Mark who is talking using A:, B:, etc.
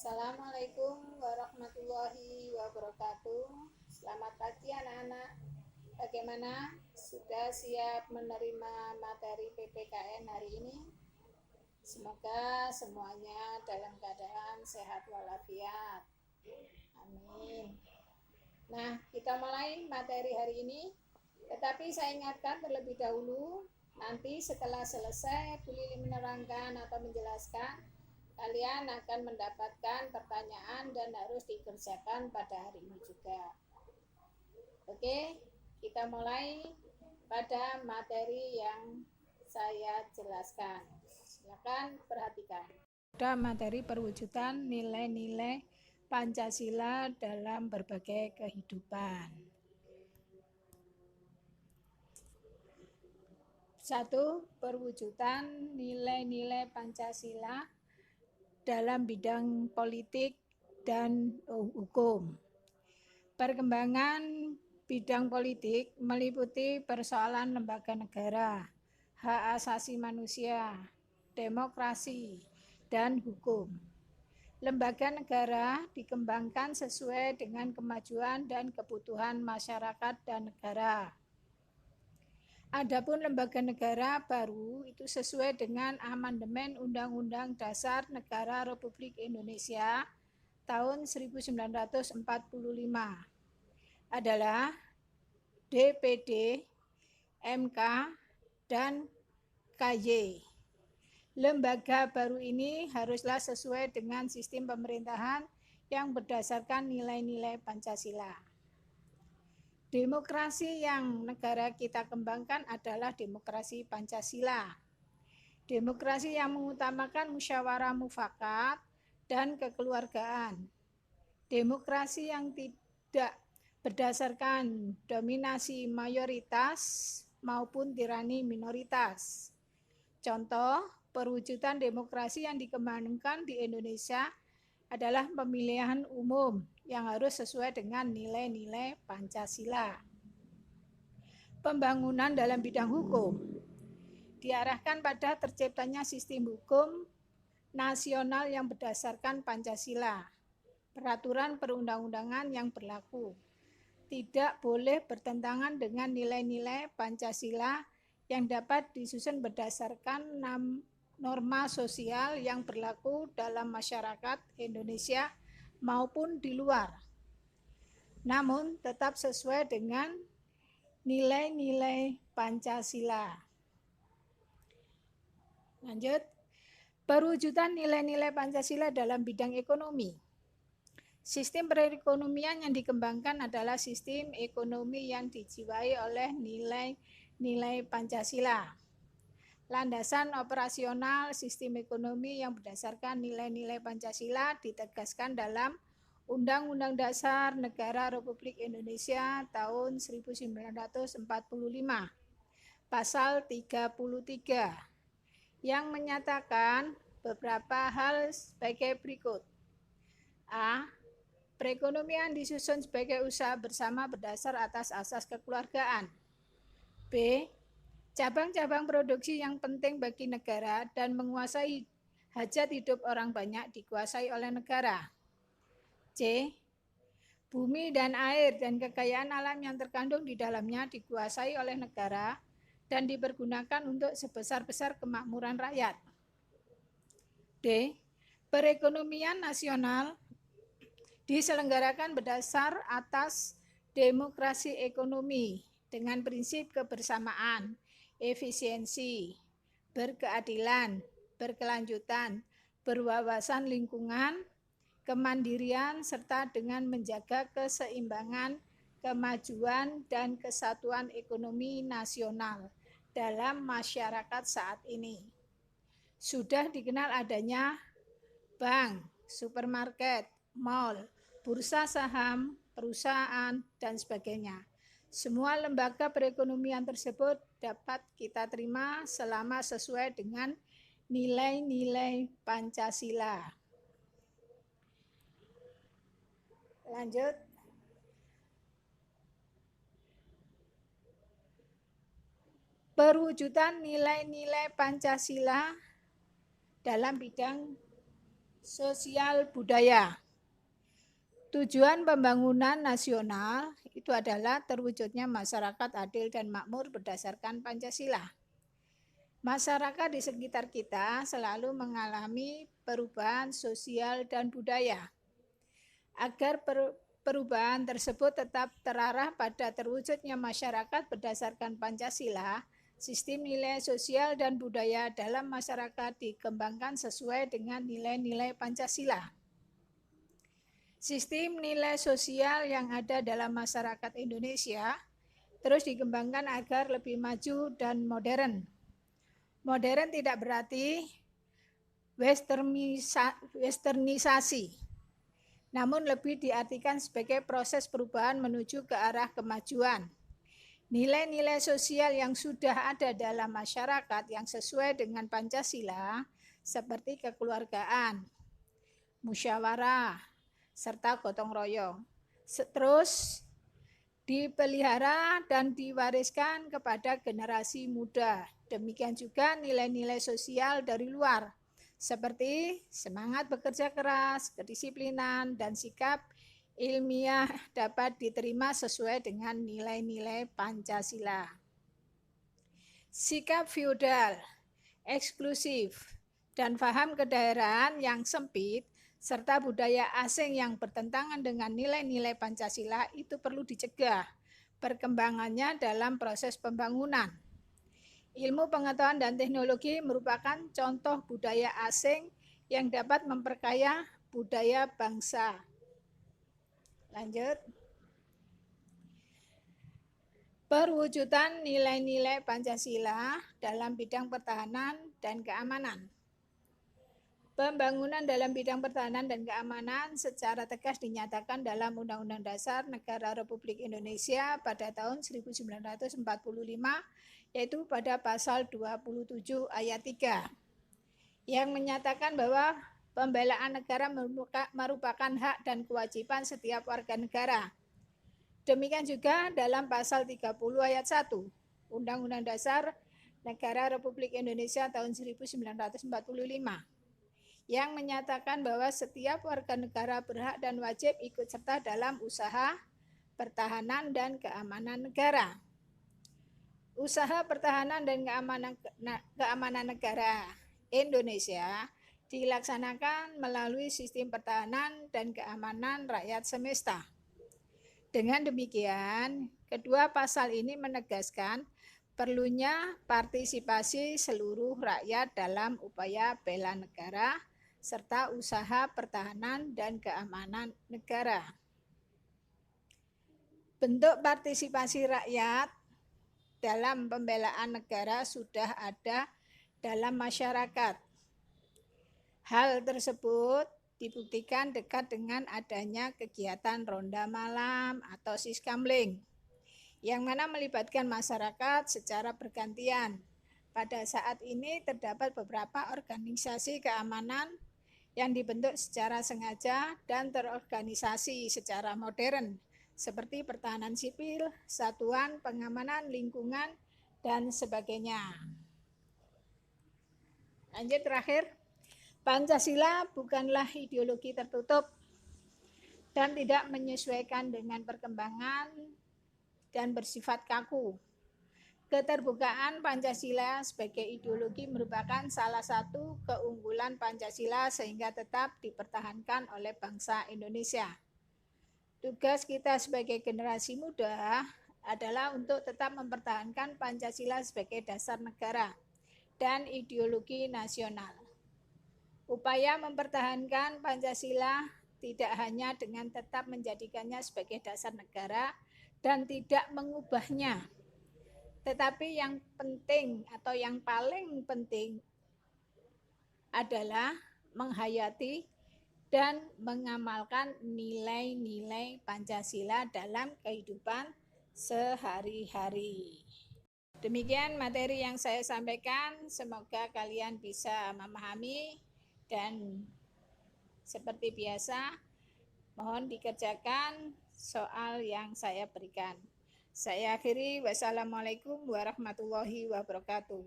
A: Assalamualaikum warahmatullahi wabarakatuh. Selamat pagi anak-anak. Bagaimana? Sudah siap menerima materi PPKN hari ini? Semoga semuanya dalam keadaan sehat walafiat. Amin. Nah, kita mulai materi hari ini. Tetapi saya ingatkan terlebih dahulu, nanti setelah selesai Bu Lili menerangkan atau menjelaskan, kalian akan mendapatkan pertanyaan dan harus dikerjakan pada hari ini juga. Oke, kita mulai pada materi yang saya jelaskan. Silakan perhatikan. Ada materi perwujudan nilai-nilai Pancasila dalam berbagai kehidupan. 1. Perwujudan nilai-nilai Pancasila dalam bidang politik dan hukum. Perkembangan bidang politik meliputi persoalan lembaga negara, hak asasi manusia, demokrasi, dan hukum. Lembaga negara dikembangkan sesuai dengan kemajuan dan kebutuhan masyarakat dan negara. Adapun lembaga negara baru itu sesuai dengan amandemen Undang-Undang Dasar Negara Republik Indonesia tahun 1945 adalah DPD, MK, dan KY. Lembaga baru ini haruslah sesuai dengan sistem pemerintahan yang berdasarkan nilai-nilai Pancasila. Demokrasi yang negara kita kembangkan adalah demokrasi Pancasila. Demokrasi yang mengutamakan musyawarah mufakat dan kekeluargaan. Demokrasi yang tidak berdasarkan dominasi mayoritas maupun tirani minoritas. Contoh, perwujudan demokrasi yang dikembangkan di Indonesia adalah pemilihan umum yang harus sesuai dengan nilai-nilai Pancasila. Pembangunan dalam bidang hukum diarahkan pada terciptanya sistem hukum nasional yang berdasarkan Pancasila. Peraturan perundang-undangan yang berlaku tidak boleh bertentangan dengan nilai-nilai Pancasila yang dapat disusun berdasarkan norma sosial yang berlaku dalam masyarakat Indonesia maupun di luar, namun tetap sesuai dengan nilai-nilai Pancasila. Lanjut, perwujudan nilai-nilai Pancasila dalam bidang ekonomi. Sistem perekonomian yang dikembangkan adalah sistem ekonomi yang dijiwai oleh nilai-nilai Pancasila. Landasan operasional sistem ekonomi yang berdasarkan nilai-nilai Pancasila ditegaskan dalam Undang-Undang Dasar Negara Republik Indonesia tahun 1945, pasal 33, yang menyatakan beberapa hal sebagai berikut. A. Perekonomian disusun sebagai usaha bersama berdasar atas asas kekeluargaan. B. Cabang-cabang produksi yang penting bagi negara dan menguasai hajat hidup orang banyak dikuasai oleh negara. C. Bumi dan air dan kekayaan alam yang terkandung di dalamnya dikuasai oleh negara dan dipergunakan untuk sebesar-besar kemakmuran rakyat. D. Perekonomian nasional diselenggarakan berdasar atas demokrasi ekonomi dengan prinsip kebersamaan, efisiensi, berkeadilan, berkelanjutan, berwawasan lingkungan, kemandirian, serta dengan menjaga keseimbangan, kemajuan, dan kesatuan ekonomi nasional dalam masyarakat saat ini. Sudah dikenal adanya bank, supermarket, mal, bursa saham, perusahaan, dan sebagainya. Semua lembaga perekonomian tersebut dapat kita terima selama sesuai dengan nilai-nilai Pancasila. Lanjut. Perwujudan nilai-nilai Pancasila dalam bidang Sosial budaya. Tujuan pembangunan nasional itu adalah terwujudnya masyarakat adil dan makmur berdasarkan Pancasila. Masyarakat di sekitar kita selalu mengalami perubahan sosial dan budaya. Agar perubahan tersebut tetap terarah pada terwujudnya masyarakat berdasarkan Pancasila, sistem nilai sosial dan budaya dalam masyarakat dikembangkan sesuai dengan nilai-nilai Pancasila. Sistem nilai sosial yang ada dalam masyarakat Indonesia terus dikembangkan agar lebih maju dan modern. Modern tidak berarti westernisasi, namun lebih diartikan sebagai proses perubahan menuju ke arah kemajuan. Nilai-nilai sosial yang sudah ada dalam masyarakat yang sesuai dengan Pancasila seperti kekeluargaan, musyawarah, serta gotong royong terus dipelihara dan diwariskan kepada generasi muda. Demikian juga nilai-nilai sosial dari luar seperti semangat bekerja keras, kedisiplinan, dan sikap ilmiah dapat diterima sesuai dengan nilai-nilai Pancasila. Sikap feodal, eksklusif, dan paham kedaerahan yang sempit serta budaya asing yang bertentangan dengan nilai-nilai Pancasila itu perlu dicegah perkembangannya dalam proses pembangunan. Ilmu pengetahuan dan teknologi merupakan contoh budaya asing yang dapat memperkaya budaya bangsa. Lanjut. Perwujudan nilai-nilai Pancasila dalam bidang pertahanan dan keamanan. Pembangunan dalam bidang pertahanan dan keamanan secara tegas dinyatakan dalam Undang-Undang Dasar Negara Republik Indonesia pada tahun 1945, yaitu pada pasal 27 ayat 3, yang menyatakan bahwa pembelaan negara merupakan hak dan kewajiban setiap warga negara. Demikian juga dalam pasal 30 ayat 1 Undang-Undang Dasar Negara Republik Indonesia tahun 1945, yang menyatakan bahwa setiap warga negara berhak dan wajib ikut serta dalam usaha pertahanan dan keamanan negara. Usaha pertahanan dan keamanan negara Indonesia dilaksanakan melalui sistem pertahanan dan keamanan rakyat semesta. Dengan demikian, kedua pasal ini menegaskan perlunya partisipasi seluruh rakyat dalam upaya bela negara serta usaha pertahanan dan keamanan negara. Bentuk partisipasi rakyat dalam pembelaan negara sudah ada dalam masyarakat. Hal tersebut dibuktikan dekat dengan adanya kegiatan ronda malam atau siskamling, yang mana melibatkan masyarakat secara bergantian. Pada saat ini terdapat beberapa organisasi keamanan yang dibentuk secara sengaja dan terorganisasi secara modern, seperti pertahanan sipil, satuan pengamanan lingkungan, dan sebagainya. Lanjut terakhir, Pancasila bukanlah ideologi tertutup dan tidak menyesuaikan dengan perkembangan dan bersifat kaku. Keterbukaan Pancasila sebagai ideologi merupakan salah satu keunggulan Pancasila sehingga tetap dipertahankan oleh bangsa Indonesia. Tugas kita sebagai generasi muda adalah untuk tetap mempertahankan Pancasila sebagai dasar negara dan ideologi nasional. Upaya mempertahankan Pancasila tidak hanya dengan tetap menjadikannya sebagai dasar negara dan tidak mengubahnya, tetapi yang penting atau yang paling penting adalah menghayati dan mengamalkan nilai-nilai Pancasila dalam kehidupan sehari-hari. Demikian materi yang saya sampaikan, semoga kalian bisa memahami dan seperti biasa mohon dikerjakan soal yang saya berikan. Saya akhiri, wassalamualaikum warahmatullahi wabarakatuh.